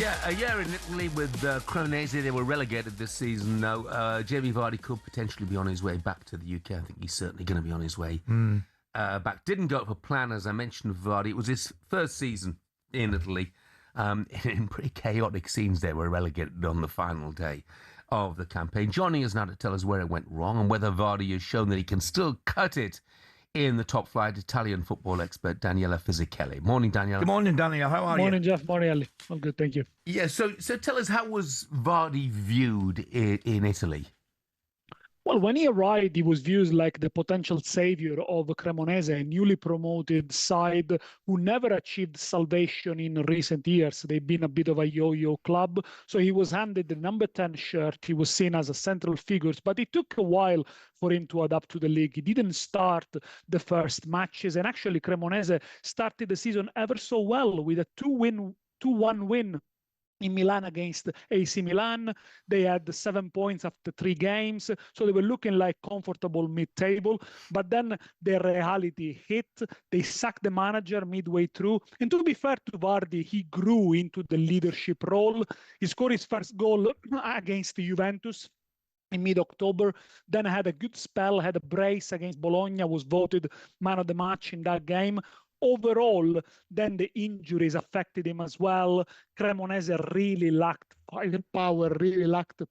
Yeah, in Italy with Cremonese, they were relegated this season. Now, Jamie Vardy could potentially be on his way back to the UK. I think he's certainly going to be on his way back. Didn't go for plan, as I mentioned, Vardy. It was his first season in Italy. In pretty chaotic scenes, they were relegated on the final day of the campaign. Joining us now to tell us where it went wrong and whether Vardy has shown that he can still cut it in the top flight, Italian football expert Daniele Fisichella. Morning, Daniele. Good morning, Daniele. How are you? Morning, Jeff. Morning, Ali. I'm good, thank you. Yeah, so tell us, how was Vardy viewed in Italy? Well, when he arrived, he was viewed like the potential savior of Cremonese, a newly promoted side who never achieved salvation in recent years. They've been a bit of a yo-yo club. So he was handed the number 10 shirt. He was seen as a central figure, but it took a while for him to adapt to the league. He didn't start the first matches. And actually, Cremonese started the season ever so well with a 2-1 win in Milan against AC Milan. They had 7 points after 3 games, so they were looking like comfortable mid-table. But then the reality hit. They sacked the manager midway through. And to be fair to Vardy, he grew into the leadership role. He scored his first goal against Juventus in mid-October, then had a good spell, had a brace against Bologna, was voted man of the match in that game. Overall, then the injuries affected him as well. Cremonese really lacked firepower, really lacked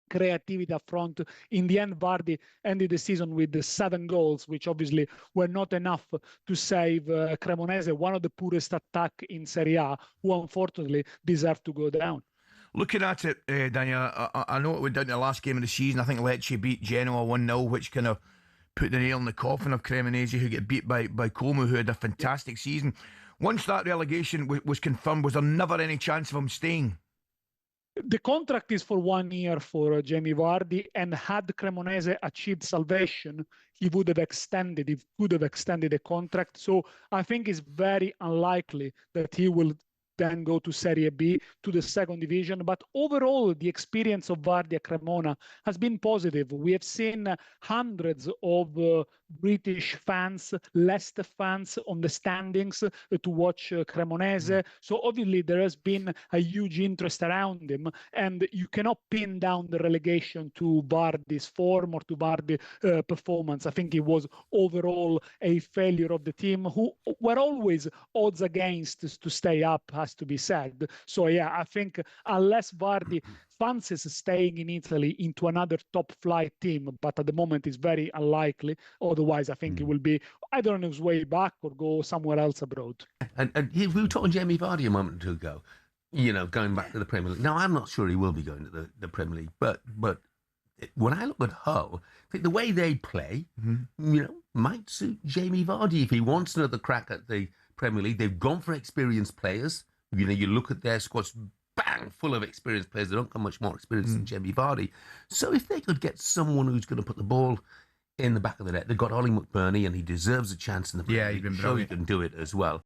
creativity up front. In the end, Vardy ended the season with 7 goals, which obviously were not enough to save Cremonese, one of the poorest attack in Serie A, who unfortunately deserve to go down. Looking at it, Daniel, I know it went down to the last game of the season. I think Lecce beat Genoa 1-0, which kind of put the nail in the coffin of Cremonese, who get beat by Como, who had a fantastic season. Once that relegation was confirmed, was there never any chance of him staying? The contract is for 1 year for Jamie Vardy, and had Cremonese achieved salvation, he would have extended the contract. So I think it's very unlikely that he will then go to Serie B, to the second division. But overall, the experience of Vardy at Cremona has been positive. We have seen hundreds of British fans, Leicester fans on the standings to watch Cremonese. So obviously there has been a huge interest around him, and you cannot pin down the relegation to Vardy's form or to Vardy's performance. I think it was overall a failure of the team, who were always odds against to stay up, has to be said. So yeah, I think unless Vardy fancies staying in Italy into another top flight team, but at the moment it's very unlikely. Otherwise, I think he will be either on his way back or go somewhere else abroad. And we were talking Jamie Vardy a moment or two ago, going back to the Premier League. Now, I'm not sure he will be going to the Premier League, but when I look at Hull, I think the way they play, might suit Jamie Vardy if he wants another crack at the Premier League. They've gone for experienced players. You look at their squads, bang, full of experienced players. They don't got much more experience than Jamie Vardy. So if they could get someone who's going to put the ball in the back of the net, they've got Ollie McBurney, and he deserves a chance in the Premier League. He's been sure brilliant. He can do it as well.